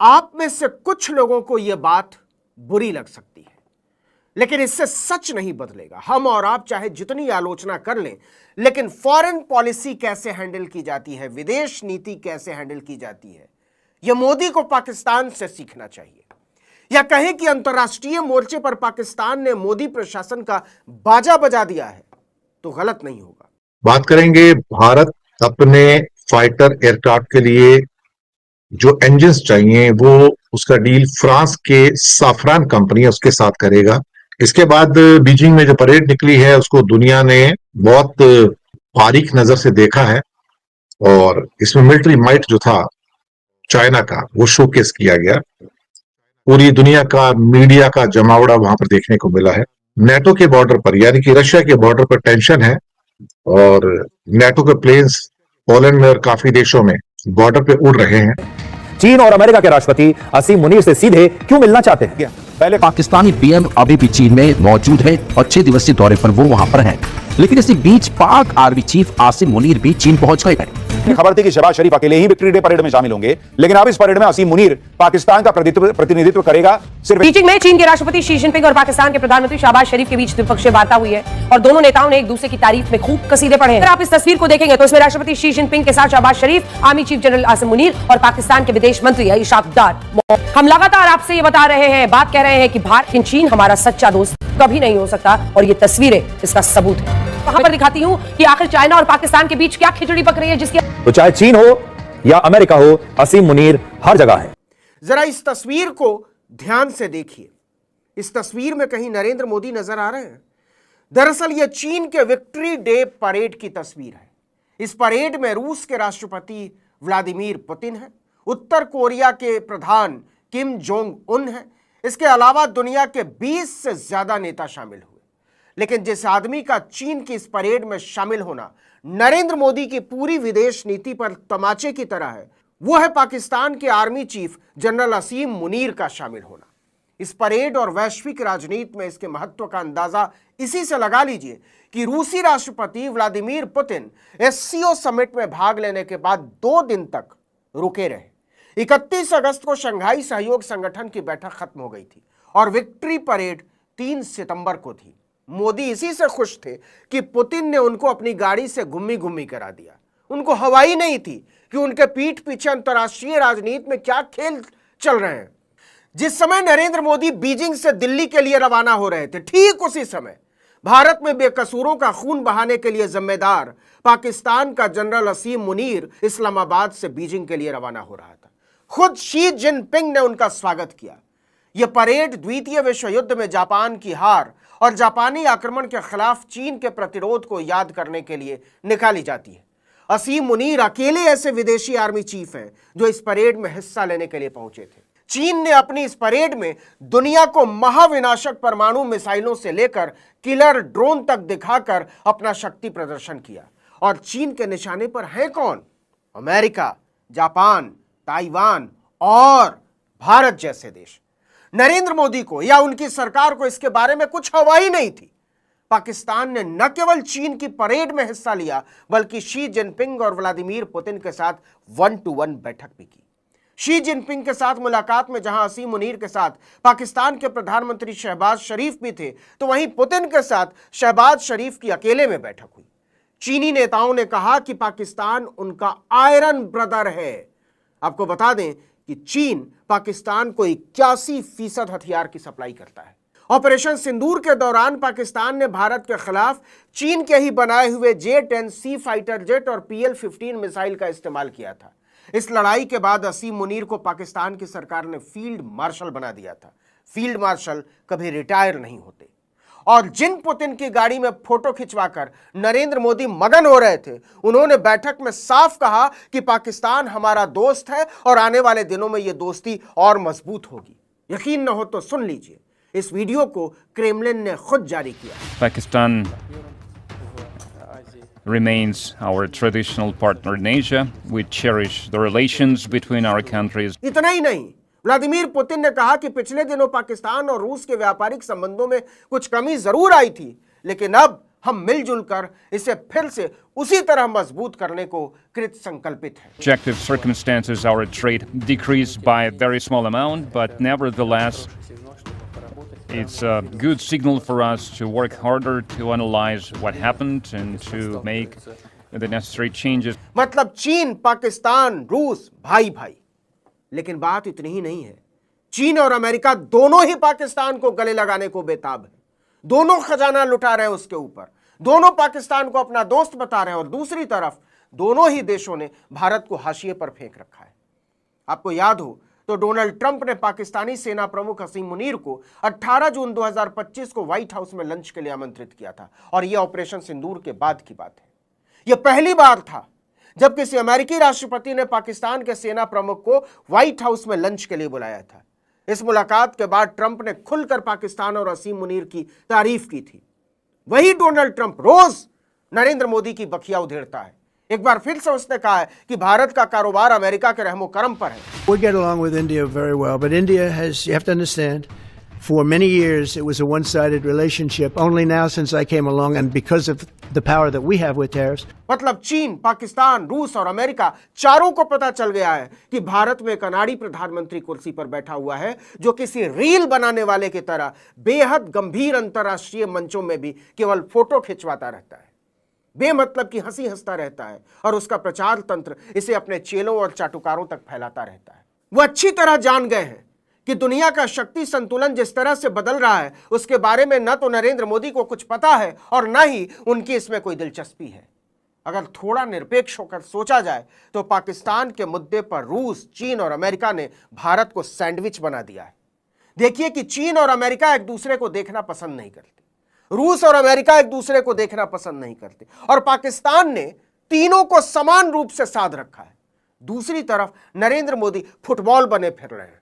आप में से कुछ लोगों को यह बात बुरी लग सकती है, लेकिन इससे सच नहीं बदलेगा। हम और आप चाहे जितनी आलोचना कर लें, लेकिन फॉरेन पॉलिसी कैसे हैंडल की जाती है, विदेश नीति कैसे हैंडल की जाती है, यह मोदी को पाकिस्तान से सीखना चाहिए। या कहें कि अंतर्राष्ट्रीय मोर्चे पर पाकिस्तान ने मोदी प्रशासन का बाजा बजा दिया है, तो गलत नहीं होगा। बात करेंगे, भारत अपने फाइटर एयरक्राफ्ट के लिए जो इंजन्स चाहिए वो उसका डील फ्रांस के साफरान कंपनी है उसके साथ करेगा। इसके बाद बीजिंग में जो परेड निकली है उसको दुनिया ने बहुत बारीक नजर से देखा है और इसमें मिलिट्री माइट जो था चाइना का वो शोकेस किया गया। पूरी दुनिया का मीडिया का जमावड़ा वहां पर देखने को मिला है। नेटो के बॉर्डर पर यानी कि रशिया के बॉर्डर पर टेंशन है और नेटो के प्लेन्स पोलैंड में और काफी देशों में बॉर्डर पे उड़ रहे हैं। चीन और अमेरिका के राष्ट्रपति असीम मुनीर से सीधे क्यों मिलना चाहते हैं? पहले पाकिस्तानी पीएम अभी भी चीन में मौजूद है और 6 दिवसीय दौरे पर वो वहां पर हैं। लेकिन इसी बीच पाक आर्मी चीफ आसिम मुनीर भी चीन पहुंच गए हैं। खबर थी कि शहबाज शरीफ अकेले ही विक्ट्री डे परेड में शामिल होंगे, लेकिन अब इस परेड में असीम मुनीर पाकिस्तान का प्रतिनिधित्व करेगा। सिर्फ बीजिंग में चीन के राष्ट्रपति शी जिनपिंग और पाकिस्तान के प्रधानमंत्री शहबाज शरीफ के बीच द्विपक्षीय वार्ता हुई है और दोनों नेताओं ने एक दूसरे की तारीफ में खूब कसीदे पढ़े हैं। अगर आप इस तस्वीर को देखेंगे तो इसमें राष्ट्रपति शी जिनपिंग के साथ Shehbaz Sharif, army chief general Asim Munir और पाकिस्तान के विदेश मंत्री इशाक डार। हम लगातार आपसे ये बता रहे हैं, बात कह रहे हैं कि भारत चीन हमारा सच्चा दोस्त कभी नहीं हो सकता और ये तस्वीरें इसका सबूत है। वहां पर दिखाती हूं कि आखिर चाइना और पाकिस्तान के बीच क्या खिचड़ी पक रही है, जिसकी तो चाहे चीन हो या अमेरिका हो, असीम मुनीर हर जगह है। जरा इस तस्वीर को ध्यान से देखिए। इस तस्वीर में कहीं नरेंद्र मोदी नजर आ रहे हैं? दरअसल यह चीन के विक्ट्री डे परेड की तस्वीर है। इस परेड में रूस के राष्ट्रपति व्लादिमीर पुतिन है, उत्तर कोरिया के प्रधान किम जोंग उन है, इसके अलावा दुनिया के 20 से ज्यादा नेता शामिल हुए। लेकिन जिस आदमी का चीन की इस परेड में शामिल होना नरेंद्र मोदी की पूरी विदेश नीति पर तमाचे की तरह है, वो है पाकिस्तान के आर्मी चीफ जनरल असीम मुनीर का शामिल होना। इस परेड और वैश्विक राजनीति में इसके महत्व का अंदाजा इसी से लगा लीजिए कि रूसी राष्ट्रपति व्लादिमीर पुतिन एससीओ समिट में भाग लेने के बाद 2 दिन तक रुके रहे। 31 अगस्त को शंघाई सहयोग संगठन की बैठक खत्म हो गई थी और विक्ट्री परेड 3 सितंबर को थी। मोदी इसी से खुश थे कि पुतिन ने उनको अपनी गाड़ी से गुम्मी गुम्मी करा दिया। उनको हवाई नहीं थी कि उनके पीठ पीछे अंतर्राष्ट्रीय राजनीति में क्या खेल चल रहे हैं। जिस समय नरेंद्र मोदी बीजिंग से दिल्ली के लिए रवाना हो रहे थे, ठीक उसी समय भारत में बेकसूरों का खून बहाने के लिए जिम्मेदार पाकिस्तान का जनरल असीम मुनीर इस्लामाबाद से बीजिंग के लिए रवाना हो रहा था। खुद शी जिनपिंग ने उनका स्वागत किया। यह परेड द्वितीय विश्व युद्ध में जापान की हार और जापानी आक्रमण के खिलाफ चीन के प्रतिरोध को याद करने के लिए निकाली जाती है। असीम मुनीर अकेले ऐसे विदेशी आर्मी चीफ हैं जो इस परेड में हिस्सा लेने के लिए पहुंचे थे। चीन ने अपनी इस परेड में दुनिया को महाविनाशक परमाणु मिसाइलों से लेकर किलर ड्रोन तक दिखाकर अपना शक्ति प्रदर्शन किया। और चीन के निशाने पर है कौन? अमेरिका, जापान, ताइवान और भारत जैसे देश। नरेंद्र मोदी को या उनकी सरकार को इसके बारे में कुछ हवा ही नहीं थी। पाकिस्तान ने न केवल चीन की परेड में हिस्सा लिया, बल्कि शी जिनपिंग और व्लादिमीर पुतिन के साथ 1-to-1 बैठक भी की। शी जिनपिंग के साथ मुलाकात में जहां असीम मुनीर के साथ पाकिस्तान के प्रधानमंत्री शहबाज शरीफ भी थे, तो वहीं पुतिन के साथ शहबाज शरीफ की अकेले में बैठक हुई। चीनी नेताओं ने कहा कि पाकिस्तान उनका आयरन ब्रदर है। आपको बता दें कि चीन पाकिस्तान को 81% हथियार की सप्लाई करता है। ऑपरेशन सिंदूर के दौरान पाकिस्तान ने भारत के खिलाफ चीन के ही बनाए हुए J-10C फाइटर जेट और PL-15 मिसाइल का इस्तेमाल किया था। इस लड़ाई के बाद असीम मुनीर को पाकिस्तान की सरकार ने फील्ड मार्शल बना दिया था। फील्ड मार्शल कभी रिटायर नहीं होते। और जिन पुतिन की गाड़ी में फोटो खिंचवाकर नरेंद्र मोदी मगन हो रहे थे, उन्होंने बैठक में साफ कहा कि पाकिस्तान हमारा दोस्त है और आने वाले दिनों में यह दोस्ती और मजबूत होगी। यकीन न हो तो सुन लीजिए, इस वीडियो को क्रेमलिन ने खुद जारी किया। Pakistan remains our traditional partner in Asia. We cherish the relations between our countries. इतना ही नहीं, व्लादिमीर पुतिन ने कहा कि पिछले दिनों पाकिस्तान और रूस के व्यापारिक संबंधों में कुछ कमी जरूर आई थी, लेकिन अब हम मिलजुल कर इसे फिर से उसी तरह मजबूत करने को कृत संकल्पित हैं। Objective circumstances, our trade decreased by a very small amount, but nevertheless, it's a good signal for us to work harder to analyze what happened and to make the necessary changes. मतलब चीन, पाकिस्तान, रूस भाई भाई। लेकिन बात इतनी ही नहीं है। चीन और अमेरिका दोनों ही पाकिस्तान को गले लगाने को बेताब है। दोनों खजाना लुटा रहे हैं उसके ऊपर, दोनों पाकिस्तान को अपना दोस्त बता रहे हैं और दूसरी तरफ दोनों ही देशों ने भारत को हाशिए पर फेंक रखा है। आपको याद हो तो डोनाल्ड ट्रंप ने पाकिस्तानी सेना प्रमुख असीम मुनीर को 18 जून 2025 को व्हाइट हाउस में लंच के लिए आमंत्रित किया था और यह ऑपरेशन सिंदूर के बाद की बात है। यह पहली बार था जब किसी अमेरिकी राष्ट्रपति ने पाकिस्तान के सेना प्रमुख को व्हाइट हाउस में लंच के लिए बुलाया था। इस मुलाकात के बाद ट्रंप ने खुलकर पाकिस्तान और असीम मुनीर की तारीफ की थी। वही डोनाल्ड ट्रंप रोज नरेंद्र मोदी की बखिया उधेड़ता है। एक बार फिर से उसने कहा है कि भारत का कारोबार अमेरिका के रहमो करम पर है। We get along with India very well, but India has, you have to understand, for many years it was a one-sided relationship. Only now since I came along and because of the power that we have with tariffs. मतलब चीन, पाकिस्तान, रूस और America चारों को पता चल गया है कि भारत में एक अनाड़ी प्रधानमंत्री कुर्सी पर बैठा हुआ है जो किसी रील बनाने वाले की तरह बेहद गंभीर अंतर्राष्ट्रीय मंचों में भी केवल फोटो खिंचवाता रहता है, बेमतलब की हंसी हंसता रहता है और उसका प्रचार तंत्र इसे अपने चेलों और चाटुकारों तक फैलाता रहता है। वो अच्छी तरह जान गए हैं कि दुनिया का शक्ति संतुलन जिस तरह से बदल रहा है उसके बारे में न तो नरेंद्र मोदी को कुछ पता है और न ही उनकी इसमें कोई दिलचस्पी है। अगर थोड़ा निरपेक्ष होकर सोचा जाए तो पाकिस्तान के मुद्दे पर रूस, चीन और अमेरिका ने भारत को सैंडविच बना दिया है। देखिए कि चीन और अमेरिका एक दूसरे को देखना पसंद नहीं करते, रूस और अमेरिका एक दूसरे को देखना पसंद नहीं करते और पाकिस्तान ने तीनों को समान रूप से साध रखा है। दूसरी तरफ नरेंद्र मोदी फुटबॉल बने फिर रहे हैं।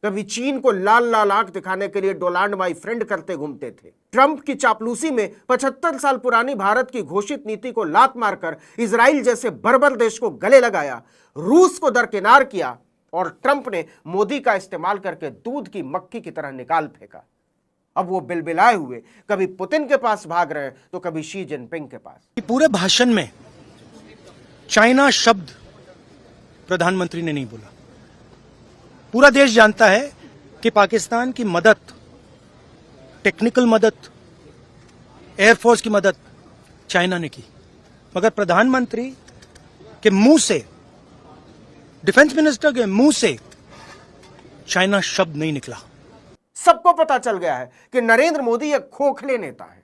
कभी चीन को लाल लाल आंख दिखाने के लिए डोनाल्ड माई फ्रेंड करते घूमते थे। ट्रंप की चापलूसी में 75 साल पुरानी भारत की घोषित नीति को लात मारकर इजराइल जैसे बर्बर देश को गले लगाया, रूस को दरकिनार किया और ट्रंप ने मोदी का इस्तेमाल करके दूध की मक्खी की तरह निकाल फेंका। अब वो बिलबिलाए हुए कभी पुतिन के पास भाग रहे हैं तो कभी शी जिनपिंग के पास। पूरे भाषण में चाइना शब्द प्रधानमंत्री ने नहीं बोला। पूरा देश जानता है कि पाकिस्तान की मदद, टेक्निकल मदद, एयरफोर्स की मदद चाइना ने की, मगर प्रधानमंत्री के मुंह से, डिफेंस मिनिस्टर के मुंह से चाइना शब्द नहीं निकला। सबको पता चल गया है कि नरेंद्र मोदी एक खोखले नेता है।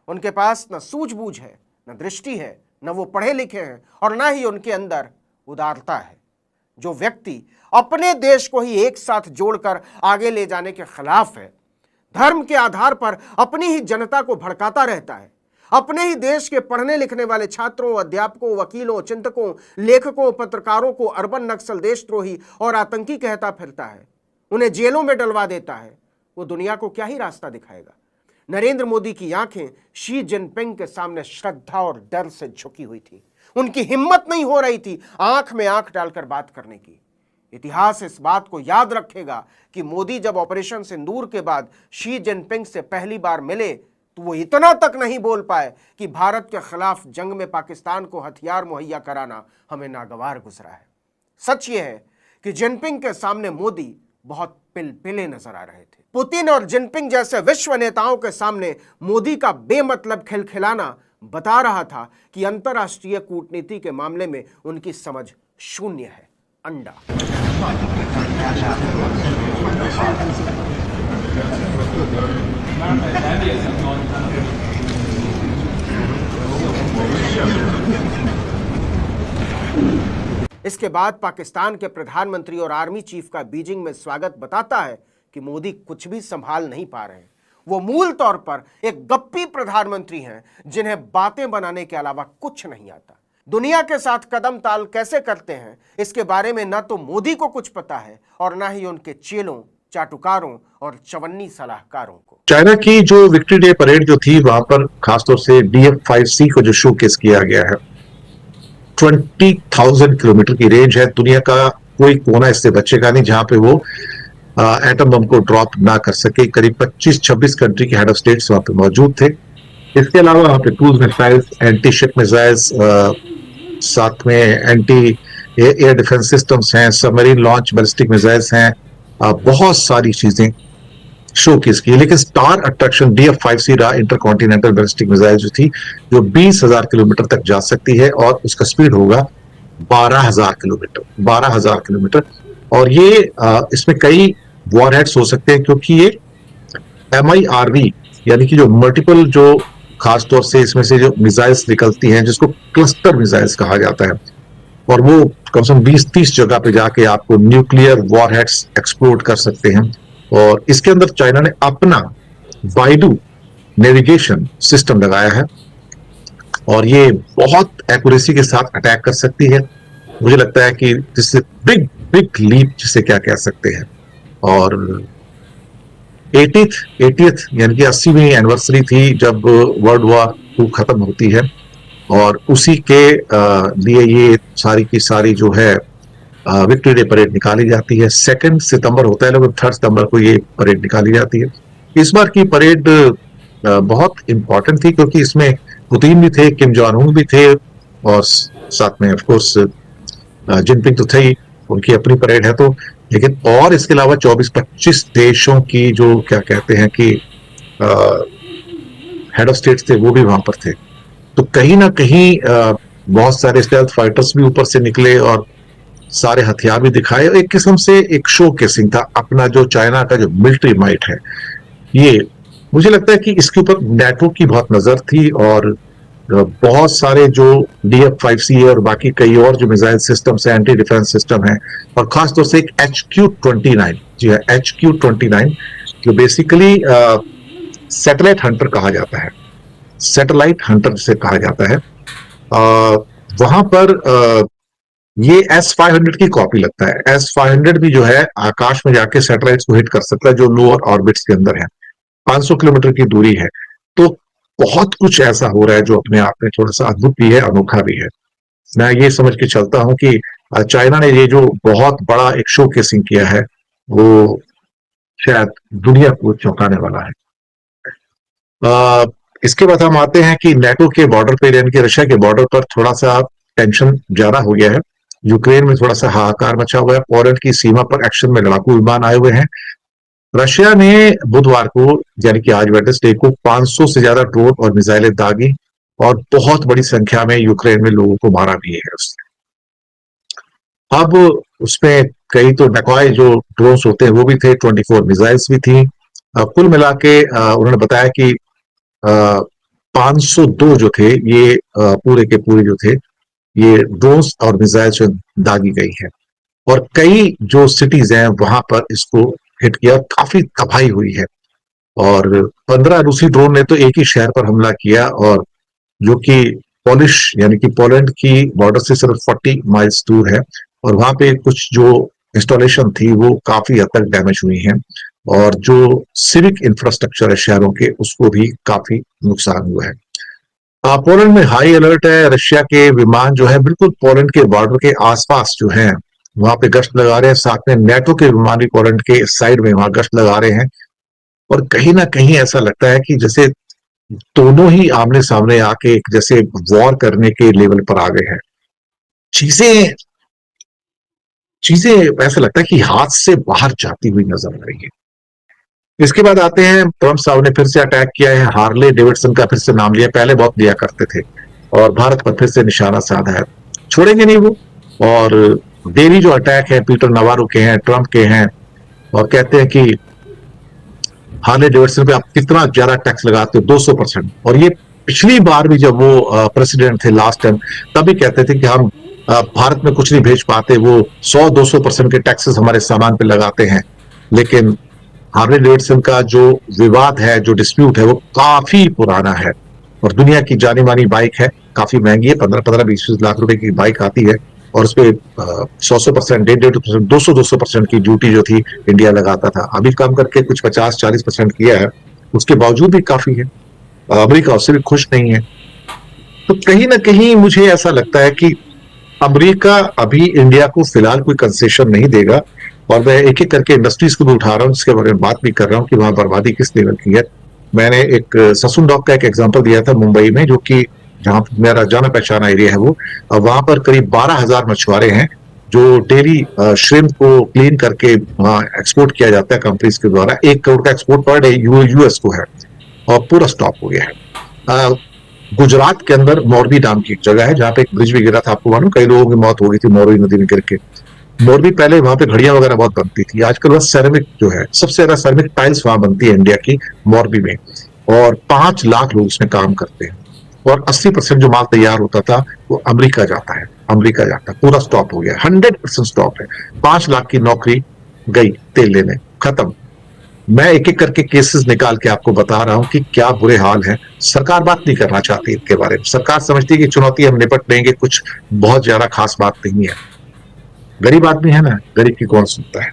उनके पास न सूझबूझ है, न दृष्टि है, न वो पढ़े लिखे हैं और न ही उनके अंदर उदारता है। जो व्यक्ति अपने देश को ही एक साथ जोड़कर आगे ले जाने के खिलाफ है, धर्म के आधार पर अपनी ही जनता को भड़काता रहता है, अपने ही देश के पढ़ने लिखने वाले छात्रों, अध्यापकों, वकीलों, चिंतकों, लेखकों, पत्रकारों को अर्बन नक्सल, देशद्रोही और आतंकी कहता फिरता है, उन्हें जेलों में डलवा देता है, वो दुनिया को क्या ही रास्ता दिखाएगा। नरेंद्र मोदी की आंखें शी जिनपिंग के सामने श्रद्धा और डर से झुकी हुई थी। उनकी हिम्मत नहीं हो रही थी आंख में आंख डालकर बात करने की। इतिहास इस बात को याद रखेगा कि मोदी जब ऑपरेशन सिंदूर के बाद शी जिनपिंग से पहली बार मिले तो वो इतना तक नहीं बोल पाए कि भारत के खिलाफ जंग में पाकिस्तान को हथियार मुहैया कराना हमें नागवार गुजरा है। सच ये है कि जिनपिंग के सामने मोदी बहुत पिलपिले नजर आ रहे थे। पुतिन और जिनपिंग जैसे विश्व नेताओं के सामने मोदी का बेमतलब खिलखिलाना बता रहा था कि अंतर्राष्ट्रीय कूटनीति के मामले में उनकी समझ शून्य है। अंडा इसके बाद पाकिस्तान के प्रधानमंत्री और आर्मी चीफ का बीजिंग में स्वागत बताता है कि मोदी कुछ भी संभाल नहीं पा रहे हैं। वो मूल तौर पर एक गप्पी प्रधानमंत्री हैं जिन्हें बातें बनाने के अलावा कुछ नहीं आता। दुनिया के साथ कदम ताल कैसे करते हैं इसके बारे में न तो मोदी को कुछ पता है और न ही उनके चेलों, चाटुकारों और चवन्नी सलाहकारों को। चाइना की जो विक्ट्री डे परेड जो थी वहां पर खासतौर से DF-5C को जो शोकेस किया गया है, 20,000 किलोमीटर की रेंज है। दुनिया का कोई कोना इससे बचेगा नहीं जहां पे वो एटम बम को ड्रॉप ना कर सके। करीब 25-26 कंट्री के हेड ऑफ स्टेट्स वहां पे मौजूद थे इसके अलावा वहाँ पे cruise missiles, anti ship missiles, साथ में एंटी एयर डिफेंस सिस्टम्स हैं, सबमरीन लॉन्च बैलिस्टिक मिसाइल्स हैं, बहुत सारी चीजें शोकेस की। लेकिन स्टार अट्रैक्शन DF-5C रहा, इंटरकॉन्टिनेंटल बैलिस्टिक मिसाइल जो थी, जो 20,000 किलोमीटर तक जा सकती है और उसका स्पीड होगा 12,000 किलोमीटर। और ये इसमें कई वॉरहेड्स हो सकते हैं, क्योंकि ये MIRV यानी कि जो मल्टीपल, जो खासतौर से इसमें से जो मिसाइल्स निकलती हैं, जिसको क्लस्टर मिसाइल्स कहा जाता है, और वो कम से कम 20-30 जगह पे जाके आपको न्यूक्लियर वॉरहेड्स एक्सप्लोड कर सकते हैं। और इसके अंदर चाइना ने अपना बाइडू नेविगेशन सिस्टम लगाया है और ये बहुत एक्यूरेसी के साथ अटैक कर सकती है। मुझे लगता है कि जिससे बिग लीप जिसे क्या कह सकते हैं। और 80th यानी कि 80वीं एनिवर्सरी थी जब वर्ल्ड वॉर 2 खत्म होती है, और उसी के लिए ये सारी की सारी जो है विक्ट्री डे परेड निकाली जाती है। 2 सितंबर होता है, लेकिन 3 सितंबर को ये परेड निकाली जाती है। इस बार की परेड बहुत इंपॉर्टेंट थी, क्योंकि इसमें पुतिन भी थे, किम जोंग उन भी थे, और साथ में ऑफ कोर्स जिनपिंग तो थे ही, उनकी अपनी परेड है तो। लेकिन और इसके अलावा 24-25 देशों की जो क्या कहते हैं कि हेड ऑफ स्टेट्स थे, वो भी वहां पर थे। तो कहीं ना कहीं बहुत सारे स्टेल्थ फाइटर्स भी ऊपर से निकले और सारे हथियार भी दिखाए। एक किस्म से एक शो केसिंग था अपना, जो चाइना का जो मिलिट्री माइट है। ये मुझे लगता है कि इसके ऊपर नेटो की बहुत नजर थी, और बहुत सारे जो DF-5C और बाकी कई और जो मिसाइल सिस्टम्स हैं, एंटी डिफेंस सिस्टम है, और खासतौर से एक HQ-29, जी हाँ HQ-29, जो बेसिकली सैटेलाइट हंटर कहा जाता है, सैटेलाइट हंटर जिसे कहा जाता है। वहां पर ये S-500 की कॉपी लगता है। S-500 भी जो है आकाश में जाके सैटेलाइट्स को हिट कर सकता है जो लोअर ऑर्बिट्स के अंदर है। 500 किलोमीटर की दूरी है। तो बहुत कुछ ऐसा हो रहा है जो अपने आप में थोड़ा सा अद्भुत भी है, अनोखा भी है। मैं ये समझ के चलता हूं कि चाइना ने ये जो बहुत बड़ा एक शो केसिंग किया है, वो शायद दुनिया को चौंकाने वाला है। इसके बाद हम आते हैं कि नेटो के बॉर्डर पे, यानी कि रशिया के बॉर्डर पर थोड़ा सा टेंशन ज्यादा हो गया है। यूक्रेन में थोड़ा सा हाहाकार मचा हुआ है। पोलैंड की सीमा पर एक्शन में लड़ाकू विमान आए हुए हैं। रशिया ने बुधवार को, यानी कि आज वेडनेसडे को, 500 से ज्यादा ड्रोन और मिसाइलें दागी और बहुत बड़ी संख्या में यूक्रेन में लोगों को मारा भी है उसने। अब उसमें कई तो डकॉय जो ड्रोन्स होते हैं वो भी थे, 24 मिसाइल्स भी थी। कुल मिला के उन्होंने बताया कि 502 जो थे ये पूरे के पूरे जो थे ये ड्रोन्स और मिसाइल्स दागी गई है, और कई जो सिटीज हैं वहां पर इसको हिट किया, काफी तबाही हुई है। और 15 रूसी ड्रोन ने तो एक ही शहर पर हमला किया, और जो कि पोलिश यानी कि पोलैंड की बॉर्डर से सिर्फ 40 माइल्स दूर है, और वहां पे कुछ जो इंस्टॉलेशन थी वो काफी हद तक डैमेज हुई हैं, और जो सिविक इंफ्रास्ट्रक्चर है शहरों के उसको भी काफी नुकसान हुआ है। पोलैंड में हाई अलर्ट है। रशिया के विमान जो है बिल्कुल पोलैंड के बॉर्डर के आसपास जो है वहां पे गश्त लगा रहे हैं। साथ में नेटो के विमान भी पोलैंड के साइड में वहां गश्त लगा रहे हैं, और कहीं ना कहीं ऐसा लगता है कि जैसे दोनों ही आमने सामने आके एक जैसे वॉर करने के लेवल पर आ गए हैं। चीजें ऐसा लगता है कि हाथ से बाहर जाती हुई नजर आ रही है। इसके बाद आते हैं, ट्रंप साहब ने फिर से अटैक किया है। हार्ले डेविडसन का फिर से नाम लिया, पहले बहुत लिया करते थे, और भारत पर फिर से निशाना साधा है। छोड़ेंगे नहीं वो। और डेली जो अटैक है पीटर नवारो के हैं, ट्रंप के हैं, और कहते हैं कि हार्ले डेविडसन पे आप कितना ज्यादा टैक्स लगाते हो, 200%। और ये पिछली बार भी जब वो प्रेसिडेंट थे लास्ट टाइम, तभी कहते थे कि हम भारत में कुछ नहीं भेज पाते, वो 100-200% के टैक्सेस हमारे सामान पे लगाते हैं। लेकिन हार्ले डेविडसन का जो विवाद है, जो डिस्प्यूट है, वो काफी पुराना है, और दुनिया की जानी मानी बाइक है, काफी महंगी है, 15-20 लाख रुपए की बाइक आती है, और उस पर 100%, 150%, 200% की ड्यूटी जो थी इंडिया लगाता था। अभी कम करके कुछ 50-40% किया है, उसके बावजूद भी काफी है। अमेरिका उससे भी खुश नहीं है। तो कहीं ना कहीं मुझे ऐसा लगता है कि अमेरिका अभी इंडिया को फिलहाल कोई कंसेशन नहीं देगा, और मैं एक एक करके इंडस्ट्रीज को भी उठा रहा हूँ, जिसके बारे में बात भी कर रहा हूँ कि वहां बर्बादी किस लेवल की है। मैंने एक ससुन डॉक का एक एग्जांपल दिया था मुंबई में, जो कि जहां मेरा जाना पहचाना एरिया है वो, वहां पर करीब 12,000 मछुआरे हैं जो डेली श्रिम्प को क्लीन करके वहां एक्सपोर्ट किया जाता है कंपनीज के द्वारा। 1 करोड़ का एक्सपोर्ट पर डे यूएस को है और पूरा स्टॉप हो गया है। गुजरात के अंदर मोरबी नाम की एक जगह है जहां पे एक ब्रिज भी गिरा था, आपको मालूम, कई लोगों की मौत हो गई थी मोरबी नदी में गिर के। मोरबी पहले वहां पे घड़ियां वगैरह बहुत बनती थी, आजकल वह सेरेमिक जो है, सबसे ज्यादा सेरेमिक टाइल्स वहां बनती है इंडिया की, मोरबी में, और 5 लाख लोग उसमें काम करते हैं और 80% जो माल तैयार होता था वो अमेरिका जाता है, पूरा स्टॉप हो गया, 100% स्टॉप है। 5 लाख की नौकरी गई तेल लेने, खत्म। मैं एक एक करके केसेस निकाल के आपको बता रहा हूं कि क्या बुरे हाल है। सरकार बात नहीं करना चाहती इनके बारे में, सरकार समझती है कि चुनौती हम निपट लेंगे, कुछ बहुत ज्यादा खास बात नहीं है। गरीब आदमी है ना, गरीब की कौन सुनता है।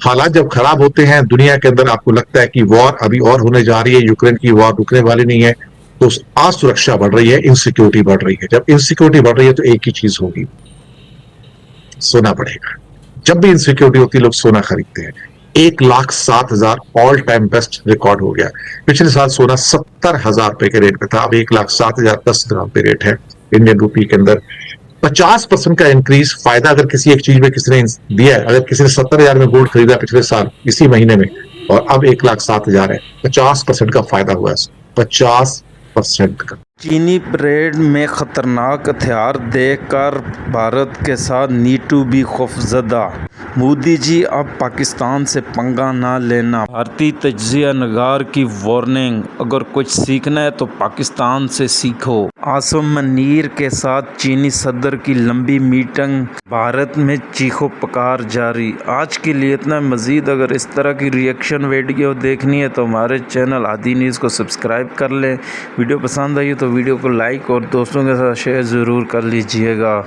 हालात जब खराब होते हैं दुनिया के अंदर, आपको लगता है कि वॉर अभी और होने जा रही है, यूक्रेन की वॉर रुकने वाली नहीं है, तो असुरक्षा बढ़ रही है, इनसिक्योरिटी बढ़ रही है। जब इनसिक्योरिटी बढ़ रही है तो एक ही चीज होगी, सोना बढ़ेगा। जब भी इनसिक्योरिटी होती है लोग सोना खरीदते हैं। 1,07,000 ऑल टाइम बेस्ट रिकॉर्ड हो गया। पिछले साल सोना 70,000 रुपए के रेट पे था, अब 1,07,000 10 ग्राम पे रेट है इंडियन रूपी के अंदर। 50% का इंक्रीज फायदा अगर किसी एक चीज में किसी ने दिया है, अगर किसी ने 70,000 में गोल्ड खरीदा पिछले साल इसी महीने में और अब 1,07,000 है, 50% का फायदा हुआ है, 50% का। चीनी परेड में खतरनाक हथियार देखकर भारत के साथ नीटू भी खौफजदा। मोदी जी अब पाकिस्तान से पंगा ना लेना। भारतीय तजिया नगार की वार्निंग, अगर कुछ सीखना है तो पाकिस्तान से सीखो। आसिम मुनीर के साथ चीनी सदर की लंबी मीटिंग, भारत में चीखो पुकार जारी। आज के लिए इतना। मजीद अगर इस तरह की रिएक्शन वीडियो देखनी है तो हमारे चैनल आदि न्यूज़ को सब्सक्राइब कर लें। वीडियो पसंद आई तो वीडियो को लाइक और दोस्तों के साथ शेयर ज़रूर कर लीजिएगा।